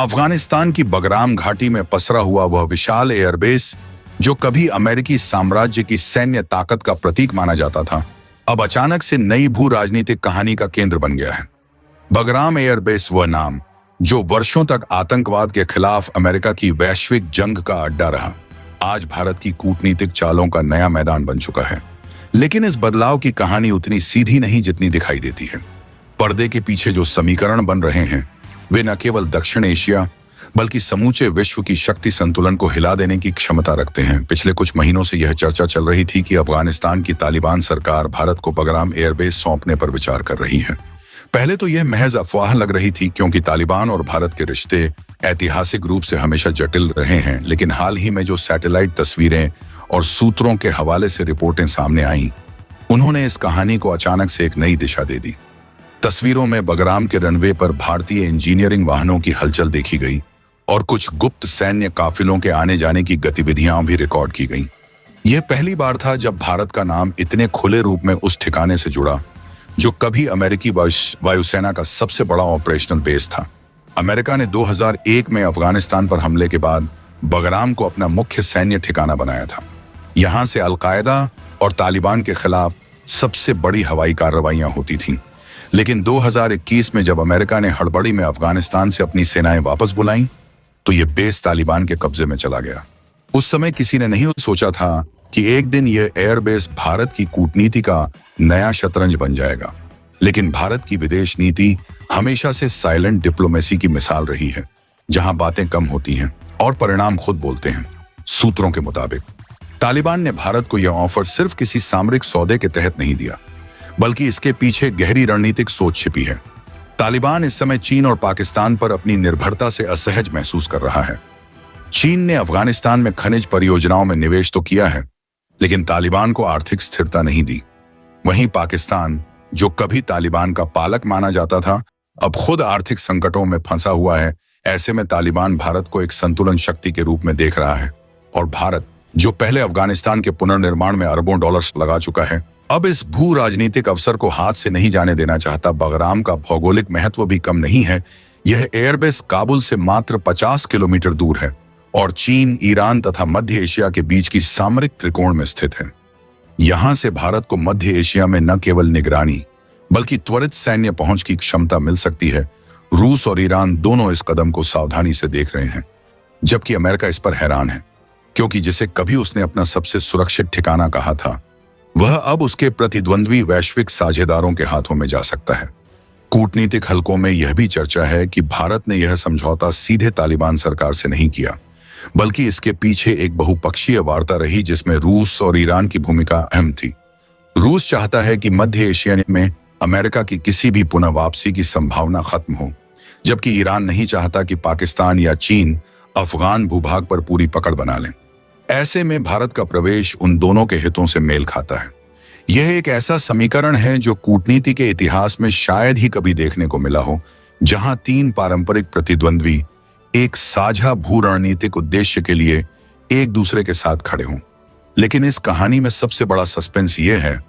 अफगानिस्तान की बगराम घाटी में पसरा हुआ वह विशाल एयरबेस, जो कभी अमेरिकी साम्राज्य की सैन्य ताकत का प्रतीक माना जाता था, अब अचानक से नई भू राजनीतिक कहानी का केंद्र बन गया है। बगराम एयरबेस वह नाम जो वर्षों तक आतंकवाद के खिलाफ अमेरिका की वैश्विक जंग का अड्डा रहा, आज भारत की कूटनीतिक चालों का नया मैदान बन चुका है। लेकिन इस बदलाव की कहानी उतनी सीधी नहीं जितनी दिखाई देती है। पर्दे के पीछे जो समीकरण बन रहे हैं वे न केवल दक्षिण एशिया बल्कि समूचे विश्व की शक्ति संतुलन को हिला देने की क्षमता रखते हैं। पिछले कुछ महीनों से यह चर्चा चल रही थी कि अफगानिस्तान की तालिबान सरकार भारत को बगराम एयरबेस सौंपने पर विचार कर रही है। पहले तो यह महज अफवाह लग रही थी, क्योंकि तालिबान और भारत के रिश्ते ऐतिहासिक रूप से हमेशा जटिल रहे हैं। लेकिन हाल ही में जो सैटेलाइट तस्वीरें और सूत्रों के हवाले से रिपोर्टें सामने आईं, उन्होंने इस कहानी को अचानक से एक नई दिशा दे दी। तस्वीरों में बगराम के रनवे पर भारतीय इंजीनियरिंग वाहनों की हलचल देखी गई और कुछ गुप्त सैन्य काफिलों के आने जाने की गतिविधियां भी रिकॉर्ड की गईं। यह पहली बार था जब भारत का नाम इतने खुले रूप में उस ठिकाने से जुड़ा जो कभी अमेरिकी वायुसेना का सबसे बड़ा ऑपरेशनल बेस था। अमेरिका ने 2001 में अफगानिस्तान पर हमले के बाद बगराम को अपना मुख्य सैन्य ठिकाना बनाया था। यहां से अलकायदा और तालिबान के खिलाफ सबसे बड़ी हवाई कार्रवाइयां होती थीं। लेकिन 2021 में जब अमेरिका ने हड़बड़ी में अफगानिस्तान से अपनी सेनाएं वापस बुलाईं, तो यह बेस तालिबान के कब्जे में चला गया। उस समय किसी ने नहीं सोचा था कि एक दिन यह एयरबेस भारत की कूटनीति का नया शतरंज बन जाएगा। लेकिन भारत की विदेश नीति हमेशा से साइलेंट डिप्लोमेसी की मिसाल रही है, जहां बातें कम होती हैं और परिणाम खुद बोलते हैं। सूत्रों के मुताबिक तालिबान ने भारत को यह ऑफर सिर्फ किसी सामरिक सौदे के तहत नहीं दिया, बल्कि इसके पीछे गहरी रणनीतिक सोच छिपी है। तालिबान इस समय चीन और पाकिस्तान पर अपनी निर्भरता से असहज महसूस कर रहा है। चीन ने अफगानिस्तान में खनिज परियोजनाओं में निवेश तो किया है, लेकिन तालिबान को आर्थिक स्थिरता नहीं दी। वहीं पाकिस्तान, जो कभी तालिबान का पालक माना जाता था, अब खुद आर्थिक संकटों में फंसा हुआ है। ऐसे में तालिबान भारत को एक संतुलन शक्ति के रूप में देख रहा है, और भारत, जो पहले अफगानिस्तान के पुनर्निर्माण में अरबों डॉलर्स लगा चुका है, अब इस भू राजनीतिक अवसर को हाथ से नहीं जाने देना चाहता। बगराम का भौगोलिक महत्व भी कम नहीं है। यह एयरबेस काबुल से मात्र 50 किलोमीटर दूर है और चीन, ईरान तथा मध्य एशिया के बीच की सामरिक त्रिकोण में स्थित है। यहां से भारत को मध्य एशिया में न केवल निगरानी बल्कि त्वरित सैन्य पहुंच की क्षमता मिल सकती है। रूस और ईरान दोनों इस कदम को सावधानी से देख रहे हैं, जबकि अमेरिका इस पर हैरान है, क्योंकि जिसे कभी उसने अपना सबसे सुरक्षित ठिकाना कहा था, वह अब उसके प्रतिद्वंद्वी वैश्विक साझेदारों के हाथों में जा सकता है। कूटनीतिक हलकों में यह भी चर्चा है कि भारत ने यह समझौता सीधे तालिबान सरकार से नहीं किया, बल्कि इसके पीछे एक बहुपक्षीय वार्ता रही जिसमें रूस और ईरान की भूमिका अहम थी। रूस चाहता है कि मध्य एशिया में अमेरिका की किसी भी पुनः वापसी की संभावना खत्म हो, जबकि ईरान नहीं चाहता कि पाकिस्तान या चीन अफगान भूभाग पर पूरी पकड़ बना लें। ऐसे में भारत का प्रवेश उन दोनों के हितों से मेल खाता है। यह एक ऐसा समीकरण है जो कूटनीति के इतिहास में शायद ही कभी देखने को मिला हो, जहां तीन पारंपरिक प्रतिद्वंद्वी एक साझा भू रणनीतिक उद्देश्य के लिए एक दूसरे के साथ खड़े हों। लेकिन इस कहानी में सबसे बड़ा सस्पेंस यह है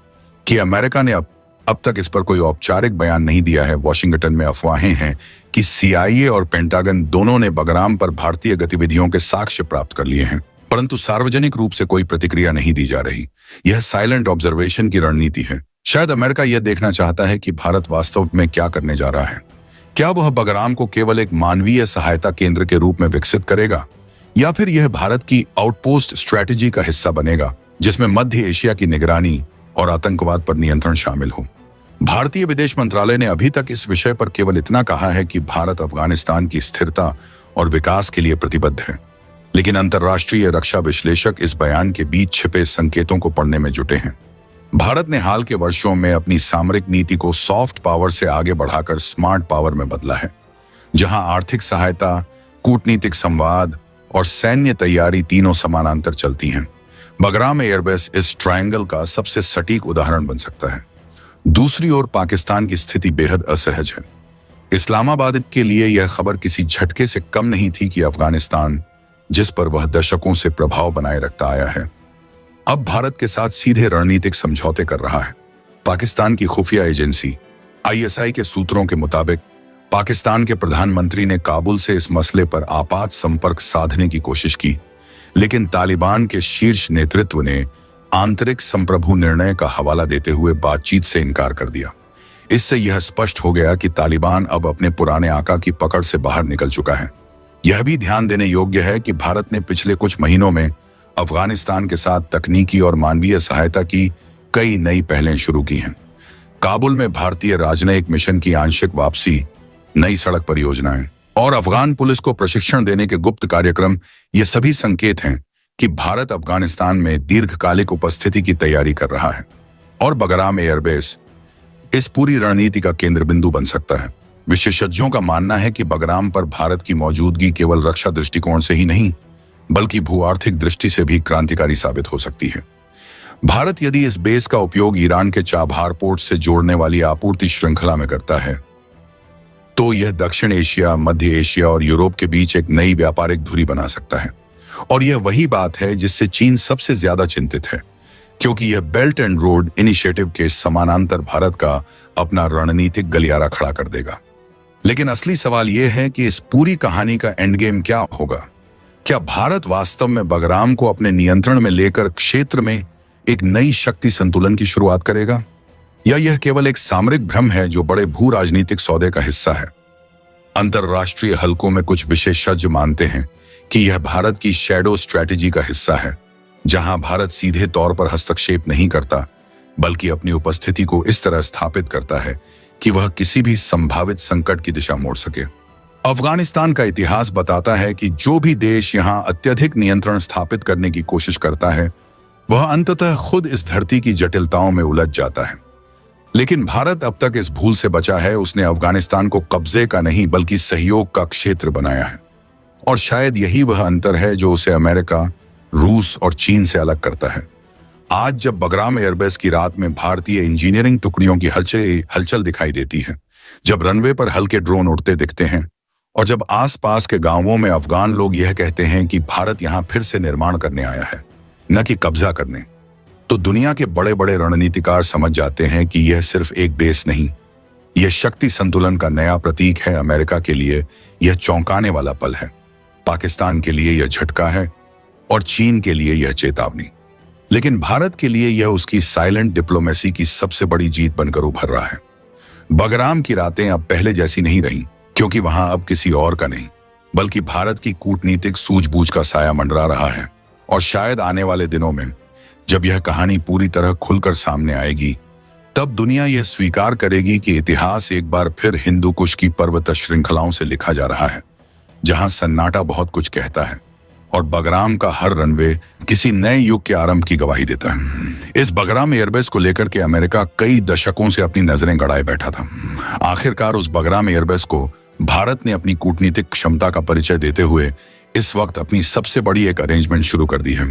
कि अमेरिका ने अब तक इस पर कोई औपचारिक बयान नहीं दिया है। वॉशिंगटन में अफवाहें हैं कि CIA और पेंटागन दोनों ने बगराम पर भारतीय गतिविधियों के साक्ष्य प्राप्त कर लिए हैं, परंतु सार्वजनिक रूप से कोई प्रतिक्रिया नहीं दी जा रही। यह साइलेंट ऑब्जर्वेशन की रणनीति है। शायद अमेरिका यह देखना चाहता है कि भारत वास्तव में क्या करने जा रहा है। क्या वह बगराम को केवल एक मानवीय सहायता केंद्र के रूप में विकसित करेगा, या फिर यह भारत की आउटपोस्ट स्ट्रेटेजी का हिस्सा बनेगा, जिसमें मध्य एशिया की निगरानी और आतंकवाद पर नियंत्रण शामिल हो। भारतीय विदेश मंत्रालय ने अभी तक इस विषय पर केवल इतना कहा है कि भारत अफगानिस्तान की स्थिरता और विकास के लिए प्रतिबद्ध है, लेकिन अंतर्राष्ट्रीय रक्षा विश्लेषक इस बयान के बीच छिपे संकेतों को पढ़ने में जुटे हैं। भारत ने हाल के वर्षों में अपनी सामरिक नीति को सॉफ्ट पावर से आगे बढ़ाकर स्मार्ट पावर में बदला है, जहां आर्थिक सहायता, कूटनीतिक संवाद और सैन्य तैयारी तीनों समानांतर चलती हैं। बगराम एयरबेस इस ट्रायंगल का सबसे सटीक उदाहरण बन सकता है। दूसरी ओर पाकिस्तान की स्थिति बेहद असहज है। इस्लामाबाद के लिए यह खबर किसी झटके से कम नहीं थी कि अफगानिस्तान, जिस पर वह दशकों से प्रभाव बनाए रखता आया है, अब भारत के साथ सीधे रणनीतिक समझौते कर रहा है। पाकिस्तान की खुफिया एजेंसी ISI के सूत्रों के मुताबिक पाकिस्तान के प्रधानमंत्री ने काबुल से इस मसले पर आपात संपर्क साधने की कोशिश की, लेकिन तालिबान के शीर्ष नेतृत्व ने आंतरिक संप्रभु निर्णय का हवाला देते हुए बातचीत से इनकार कर दिया। इससे यह स्पष्ट हो गया कि तालिबान अब अपने पुराने आका की पकड़ से बाहर निकल चुका है। यह भी ध्यान देने योग्य है कि भारत ने पिछले कुछ महीनों में अफगानिस्तान के साथ तकनीकी और मानवीय सहायता की कई नई पहलें शुरू की हैं। काबुल में भारतीय राजनयिक मिशन की आंशिक वापसी, नई सड़क परियोजनाएं और अफगान पुलिस को प्रशिक्षण देने के गुप्त कार्यक्रम, ये सभी संकेत हैं कि भारत अफगानिस्तान में दीर्घकालिक उपस्थिति की तैयारी कर रहा है और बगराम एयरबेस इस पूरी रणनीति का केंद्र बिंदु बन सकता है। विशेषज्ञों का मानना है कि बगराम पर भारत की मौजूदगी केवल रक्षा दृष्टिकोण से ही नहीं, बल्कि भू-आर्थिक दृष्टि से भी क्रांतिकारी साबित हो सकती है। भारत यदि इस बेस का उपयोग ईरान के चाबहार पोर्ट से जोड़ने वाली आपूर्ति श्रृंखला में करता है, तो यह दक्षिण एशिया, मध्य एशिया और यूरोप के बीच एक नई व्यापारिक धुरी बना सकता है। और यह वही बात है जिससे चीन सबसे ज्यादा चिंतित है, क्योंकि यह बेल्ट एंड रोड इनिशिएटिव के समानांतर भारत का अपना रणनीतिक गलियारा खड़ा कर देगा। लेकिन असली सवाल यह है कि इस पूरी कहानी का एंड गेम क्या होगा? क्या भारत वास्तव में बगराम को अपने नियंत्रण में लेकर क्षेत्र में एक नई शक्ति संतुलन की शुरुआत करेगा, या यह केवल एक सामरिक भ्रम है जो बड़े भू राजनीतिक सौदे का हिस्सा है? अंतरराष्ट्रीय हलकों में कुछ विशेषज्ञ मानते हैं कि यह भारत की शैडो स्ट्रैटेजी का हिस्सा है, जहां भारत सीधे तौर पर हस्तक्षेप नहीं करता, बल्कि अपनी उपस्थिति को इस तरह स्थापित करता है कि वह किसी भी संभावित संकट की दिशा मोड़ सके। अफगानिस्तान का इतिहास बताता है कि जो भी देश यहां अत्यधिक नियंत्रण स्थापित करने की कोशिश करता है, वह अंततः खुद इस धरती की जटिलताओं में उलझ जाता है। लेकिन भारत अब तक इस भूल से बचा है। उसने अफगानिस्तान को कब्जे का नहीं, बल्कि सहयोग का क्षेत्र बनाया है। और शायद यही वह अंतर है जो उसे अमेरिका, रूस और चीन से अलग करता है। आज जब बगराम एयरबेस की रात में भारतीय इंजीनियरिंग टुकड़ियों की हलचल दिखाई देती है, जब रनवे पर हल्के ड्रोन उड़ते दिखते हैं, और जब आसपास के गांवों में अफगान लोग यह कहते हैं कि भारत यहां फिर से निर्माण करने आया है, न कि कब्जा करने, तो दुनिया के बड़े बड़े रणनीतिकार समझ जाते हैं कि यह सिर्फ एक बेस नहीं, यह शक्ति संतुलन का नया प्रतीक है। अमेरिका के लिए यह चौंकाने वाला पल है, पाकिस्तान के लिए यह झटका है, और चीन के लिए यह चेतावनी। लेकिन भारत के लिए यह उसकी साइलेंट डिप्लोमेसी की सबसे बड़ी जीत बनकर उभर रहा है। बगराम की रातें अब पहले जैसी नहीं रहीं, क्योंकि वहां अब किसी और का नहीं, बल्कि भारत की कूटनीतिक सूझबूझ का साया मंडरा रहा है। और शायद आने वाले दिनों में जब यह कहानी पूरी तरह खुलकर सामने आएगी, तब दुनिया यह स्वीकार करेगी कि इतिहास एक बार फिर हिंदू कुश की पर्वत श्रृंखलाओं से लिखा जा रहा है, जहां सन्नाटा बहुत कुछ कहता है और बगराम का हर रनवे किसी नए युग के आरंभ की गवाही देता है। इस बगराम एयरबेस को लेकर के अमेरिका कई दशकों से अपनी नजरें गड़ाए बैठा था। आखिरकार उस बगराम एयरबेस को भारत ने अपनी कूटनीतिक क्षमता का परिचय देते हुए इस वक्त अपनी सबसे बड़ी एक अरेंजमेंट शुरू कर दी है।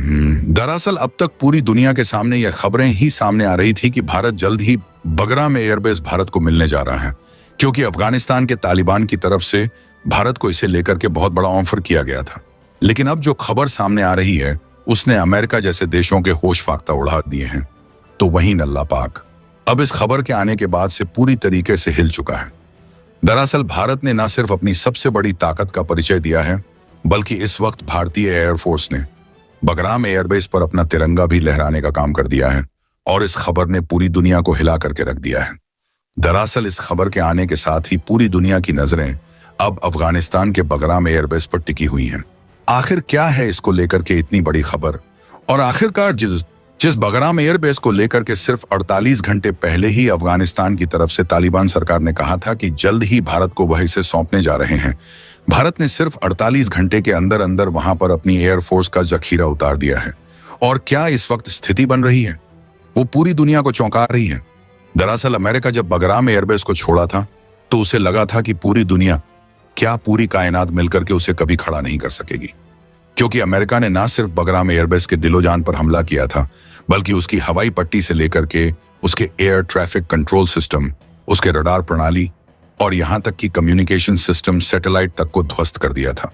दरअसल अब तक पूरी दुनिया के सामने यह खबरें ही सामने आ रही थी कि भारत जल्द ही बगराम एयरबेस भारत को मिलने जा रहा है, क्योंकि अफगानिस्तान के तालिबान की तरफ से भारत को इसे लेकर के बहुत बड़ा ऑफर किया गया था। लेकिन अब जो खबर सामने आ रही है, उसने अमेरिका जैसे देशों के होश फाख्ता उड़ा दिए हैं। तो वहीं नल्ला पाक अब इस खबर के आने के बाद से पूरी तरीके से हिल चुका है। दरअसल भारत ने न सिर्फ अपनी सबसे बड़ी ताकत का परिचय दिया है, बल्कि इस वक्त भारतीय एयरफोर्स ने बगराम एयरबेस पर अपना तिरंगा भी लहराने का काम कर दिया है, और इस खबर ने पूरी दुनिया को हिला करके रख दिया है। दरअसल इस खबर के आने के साथ ही पूरी दुनिया की नजरें अब अफगानिस्तान के बगराम एयरबेस पर टिकी हुई हैं। आखिर क्या है इसको लेकर के इतनी बड़ी खबर? और आखिरकार जिस बगराम एयरबेस को लेकर के सिर्फ 48 घंटे पहले ही अफगानिस्तान की तरफ से तालिबान सरकार ने कहा था कि जल्द ही भारत को वह इसे सौंपने जा रहे हैं, भारत ने सिर्फ 48 घंटे के अंदर अंदर वहां पर अपनी एयरफोर्स का जखीरा उतार दिया है। और क्या इस वक्त स्थिति बन रही है, वो पूरी दुनिया को चौंका रही है। दरअसल अमेरिका जब बगराम एयरबेस को छोड़ा था, तो उसे लगा था कि पूरी दुनिया, क्या पूरी कायनात मिलकर के उसे कभी खड़ा नहीं कर सकेगी, क्योंकि अमेरिका ने न सिर्फ बगराम एयरबेस के दिलो जान पर हमला किया था, बल्कि उसकी हवाई पट्टी से लेकर के उसके एयर ट्रैफिक कंट्रोल सिस्टम, उसके रडार प्रणाली और यहां तक कि कम्युनिकेशन सिस्टम, सैटेलाइट तक को ध्वस्त कर दिया था।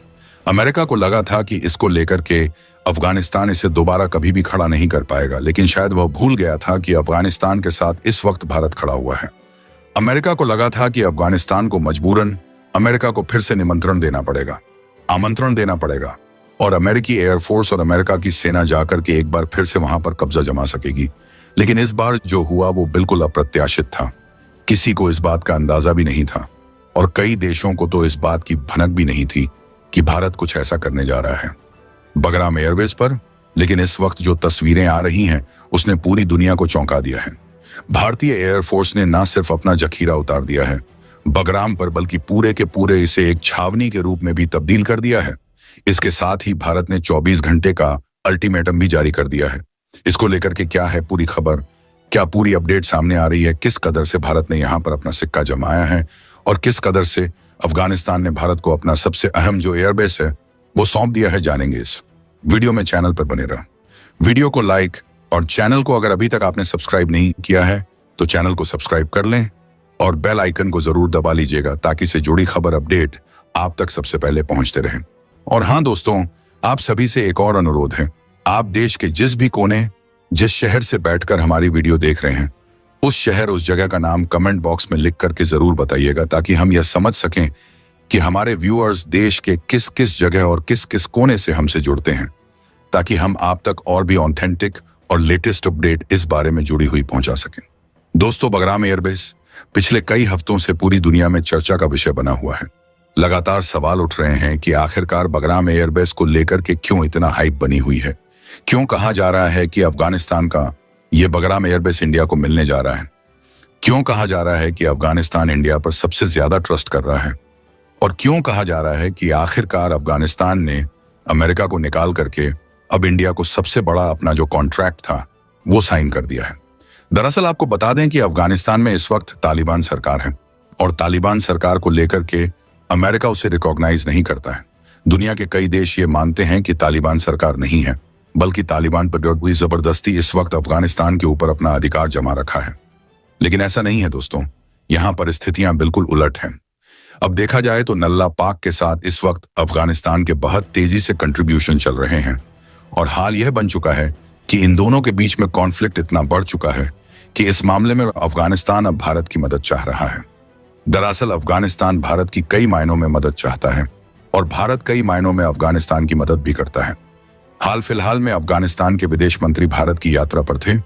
अमेरिका को लगा था कि इसको लेकर के अफगानिस्तान इसे दोबारा कभी भी खड़ा नहीं कर पाएगा, लेकिन शायद वह भूल गया था कि अफगानिस्तान के साथ इस वक्त भारत खड़ा हुआ है। अमेरिका को लगा था कि अफगानिस्तान को मजबूरन अमेरिका को फिर से निमंत्रण देना पड़ेगा, आमंत्रण देना पड़ेगा और अमेरिकी एयरफोर्स और अमेरिका की सेना जाकर के एक बार फिर से वहां पर कब्जा जमा सकेगी। लेकिन इस बार जो हुआ वो बिल्कुल अप्रत्याशित था। किसी को इस बात का अंदाजा भी नहीं था और कई देशों को तो इस बात की भनक भी नहीं थी कि भारत कुछ ऐसा करने जा रहा है बगराम एयरवेज पर। लेकिन इस वक्त जो तस्वीरें आ रही हैं उसने पूरी दुनिया को चौंका दिया है। भारतीय एयरफोर्स ने न सिर्फ अपना जखीरा उतार दिया है बगराम पर, बल्कि पूरे के पूरे इसे एक छावनी के रूप में भी तब्दील कर दिया है। इसके साथ ही भारत ने 24 घंटे का अल्टीमेटम भी जारी कर दिया है। इसको लेकर के क्या है पूरी खबर, क्या पूरी अपडेट सामने आ रही है, किस कदर से भारत ने यहाँ पर अपना सिक्का जमाया है और किस कदर से अफगानिस्तान ने भारत को अपना सबसे अहम जो एयरबेस है वो सौंप दिया है, जानेंगे इस वीडियो में। चैनल पर बने रहा, वीडियो को लाइक और चैनल को अगर अभी तक आपने सब्सक्राइब नहीं किया है तो चैनल को सब्सक्राइब कर लें और बेल आइकन को जरूर दबा लीजिएगा ताकि से जुड़ी खबर अपडेट आप तक सबसे पहले पहुंचते रहें। और हाँ दोस्तों, आप सभी से एक और अनुरोध है, आप देश के जिस भी कोने, जिस शहर से बैठकर हमारी वीडियो देख रहे हैं, उस शहर, उस जगह का नाम कमेंट बॉक्स में लिख करके जरूर बताइएगा ताकि हम यह समझ सकें कि हमारे व्यूअर्स देश के किस किस जगह और किस किस कोने से हमसे जुड़ते हैं, ताकि हम आप तक और भी ऑथेंटिक और लेटेस्ट अपडेट इस बारे में जुड़ी हुई पहुंचा सकें। दोस्तों, बगराम एयरबेस पिछले कई हफ्तों से पूरी दुनिया में चर्चा का विषय बना हुआ है। लगातार सवाल उठ रहे हैं कि आखिरकार बगराम एयरबेस को लेकर के क्यों इतना हाइप बनी हुई है, क्यों कहा जा रहा है कि अफगानिस्तान का यह बगराम एयरबेस इंडिया को मिलने जा रहा है, क्यों कहा जा रहा है कि अफगानिस्तान इंडिया पर सबसे ज्यादा ट्रस्ट कर रहा है और क्यों कहा जा रहा है कि आखिरकार अफगानिस्तान ने अमेरिका को निकाल करके अब इंडिया को सबसे बड़ा अपना जो कॉन्ट्रैक्ट था वो साइन कर दिया है। दरअसल आपको बता दें कि अफगानिस्तान में इस वक्त तालिबान सरकार है और तालिबान सरकार को लेकर के अमेरिका उसे रिकॉग्नाइज नहीं करता है। दुनिया के कई देश ये मानते हैं कि तालिबान सरकार नहीं है, बल्कि तालिबान पर कोई जबरदस्ती इस वक्त अफगानिस्तान के ऊपर अपना अधिकार जमा रखा है। लेकिन ऐसा नहीं है दोस्तों, यहाँ परिस्थितियां बिल्कुल उलट हैं। अब देखा जाए तो नल्ला पाक के साथ इस वक्त अफगानिस्तान के बहुत तेजी से कंट्रीब्यूशन चल रहे हैं और हाल यह बन चुका है कि इन दोनों के बीच में कॉन्फ्लिक्ट इतना बढ़ चुका है कि इस मामले में अफगानिस्तान अब भारत की मदद चाह रहा है। दरअसल अफगानिस्तान भारत की कई मायनों में मदद चाहता है और भारत कई मायनों में अफगानिस्तान की मदद भी करता है। हाल फिलहाल में अफगानिस्तान के विदेश मंत्री भारत की यात्रा पर थे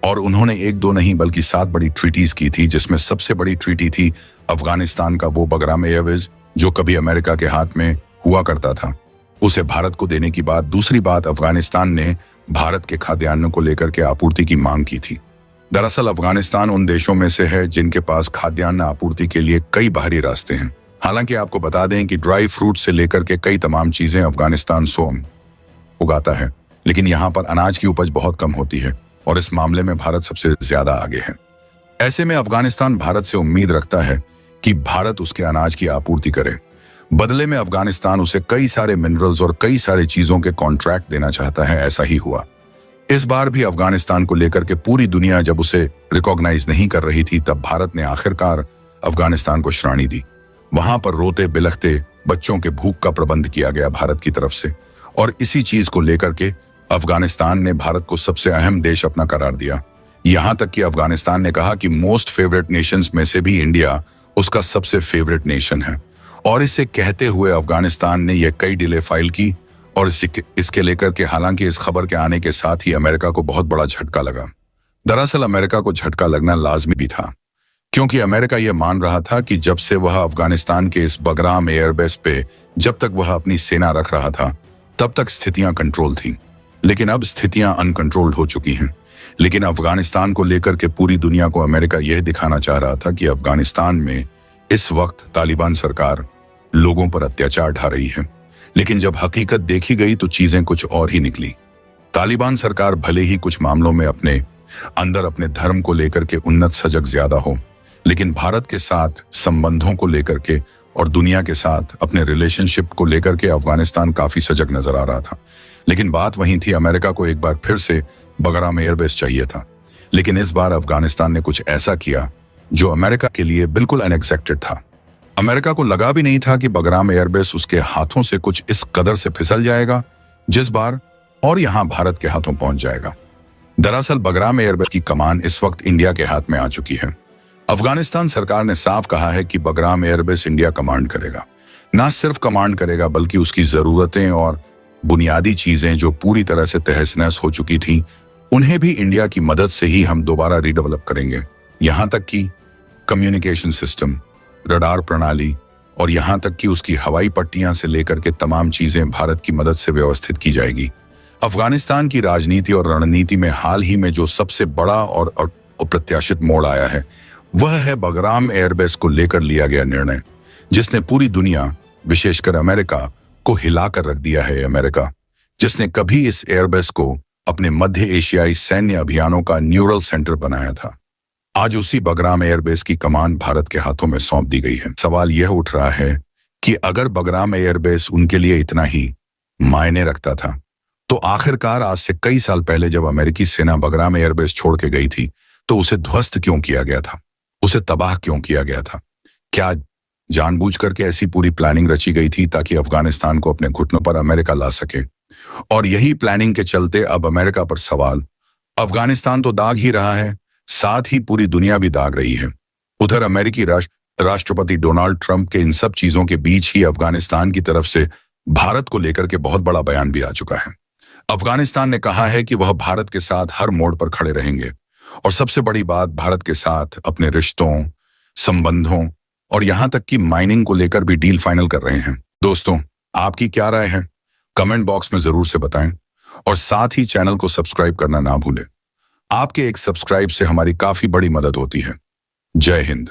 और उन्होंने एक दो नहीं बल्कि 7 बड़ी ट्रीटीज की थी, जिसमें सबसे बड़ी ट्रीटी थी अफगानिस्तान का वो बगराम एयरवेज जो कभी अमेरिका के हाथ में हुआ करता था, उसे भारत को देने की बात। दूसरी बात, अफगानिस्तान ने भारत के खाद्यान्न को लेकर के आपूर्ति की मांग की थी। दरअसल अफगानिस्तान उन देशों में से है जिनके पास खाद्यान्न आपूर्ति के लिए कई बाहरी रास्ते हैं। हालांकि आपको बता दें कि ड्राई फ्रूट से लेकर के कई तमाम चीजें अफगानिस्तान स्वयं उगाता है, लेकिन यहाँ पर अनाज की उपज बहुत कम होती है और इस मामले में भारत सबसे ज्यादा आगे है। ऐसे में अफगानिस्तान भारत से उम्मीद रखता है कि भारत उसके अनाज की आपूर्ति करे। बदले में अफगानिस्तान उसे कई सारे मिनरल्स और कई सारे चीजों के कॉन्ट्रैक्ट देना चाहता है। ऐसा ही हुआ इस बार भी। अफगानिस्तान को लेकर के पूरी दुनिया जब उसे रिकॉग्नाइज नहीं कर रही थी, तब भारत ने आखिरकार अफगानिस्तान को श्रेणी दी। वहां पर रोते बिलखते बच्चों के भूख का प्रबंध किया गया भारत की तरफ से और इसी चीज को लेकर के अफगानिस्तान ने भारत को सबसे अहम देश अपना करार दिया। यहां तक कि अफगानिस्तान ने कहा कि मोस्ट फेवरेट नेशंस में से भी इंडिया उसका सबसे फेवरेट नेशन है और इसे कहते हुए अफगानिस्तान ने यह कई डिले फाइल की और इसके लेकर के हालांकि इस खबर के आने के साथ ही अमेरिका को बहुत बड़ा झटका लगा। दरअसल अमेरिका को झटका लगना लाजमी भी था, क्योंकि अमेरिका यह मान रहा था कि जब से वह अफगानिस्तान के इस बगराम एयरबेस पे जब तक वह अपनी सेना रख रहा था तब तक स्थितियां कंट्रोल थीं, लेकिन अब स्थितियां अनकंट्रोल्ड हो चुकी हैं। लेकिन अफगानिस्तान को लेकर के पूरी दुनिया को अमेरिका यह दिखाना चाह रहा था कि अफगानिस्तान में इस वक्त तालिबान सरकार लोगों पर अत्याचार ढा रही है। लेकिन जब हकीकत देखी गई तो चीजें कुछ और ही निकली। तालिबान सरकार भले ही कुछ मामलों में अपने अंदर अपने धर्म को लेकर के उन्नत सजग ज्यादा हो, लेकिन भारत के साथ संबंधों को लेकर के और दुनिया के साथ अपने रिलेशनशिप को लेकर के अफगानिस्तान काफी सजग नजर आ रहा था। लेकिन बात वहीं थी, अमेरिका को एक बार फिर से बगराम एयरबेस चाहिए था। लेकिन इस बार अफगानिस्तान ने कुछ ऐसा किया जो अमेरिका के लिए बिल्कुल अनएक्सपेक्टेड था। अमेरिका को लगा भी नहीं था कि बगराम एयरबेस उसके हाथों से कुछ इस कदर से फिसल जाएगा जिस बार और यहां भारत के हाथों पहुंच जाएगा। दरअसल बगराम एयरबेस की कमान इस वक्त इंडिया के हाथ में आ चुकी है। अफगानिस्तान सरकार ने साफ कहा है कि बगराम एयरबेस इंडिया कमांड करेगा। ना सिर्फ कमांड करेगा बल्कि उसकी जरूरतें और बुनियादी चीजें जो पूरी तरह से तहस नहस हो चुकी थी, उन्हें भी इंडिया की मदद से ही हम दोबारा रीडेवलप करेंगे। यहां तक कि कम्युनिकेशन सिस्टम, रडार प्रणाली और यहां तक कि उसकी हवाई पट्टियां से लेकर के तमाम चीजें भारत की मदद से व्यवस्थित की जाएगी। अफगानिस्तान की राजनीति और रणनीति में हाल ही में जो सबसे बड़ा और अप्रत्याशित मोड़ आया है, वह है बगराम एयरबेस को लेकर लिया गया निर्णय, जिसने पूरी दुनिया, विशेषकर अमेरिका को हिलाकर रख दिया है। अमेरिका, जिसने कभी इस एयरबेस को अपने मध्य एशियाई सैन्य अभियानों का न्यूरल सेंटर बनाया था, आज उसी बगराम एयरबेस की कमान भारत के हाथों में सौंप दी गई है। सवाल यह उठ रहा है कि अगर बगराम एयरबेस उनके लिए इतना ही मायने रखता था, तो आखिरकार आज से कई साल पहले जब अमेरिकी सेना बगराम एयरबेस छोड़ के गई थी, तो उसे ध्वस्त क्यों किया गया था? उसे तबाह क्यों किया गया था? क्या जानबूझ करके ऐसी पूरी प्लानिंग रची गई थी ताकि अफगानिस्तान को अपने घुटनों पर अमेरिका ला सके? और यही प्लानिंग के चलते अब अमेरिका पर सवाल। अफगानिस्तान तो दाग ही रहा है, साथ ही पूरी दुनिया भी दाग रही है। उधर अमेरिकी राष्ट्रपति डोनाल्ड ट्रंप के इन सब चीजों के बीच ही अफगानिस्तान की तरफ से भारत को लेकर के बहुत बड़ा बयान भी आ चुका है। अफगानिस्तान ने कहा है कि वह भारत के साथ हर मोड़ पर खड़े रहेंगे और सबसे बड़ी बात, भारत के साथ अपने रिश्तों, संबंधों और यहां तक कि माइनिंग को लेकर भी डील फाइनल कर रहे हैं। दोस्तों, आपकी क्या राय है? कमेंट बॉक्स में जरूर से बताएं और साथ ही चैनल को सब्सक्राइब करना ना भूलें। आपके एक सब्सक्राइब से हमारी काफी बड़ी मदद होती है। जय हिंद।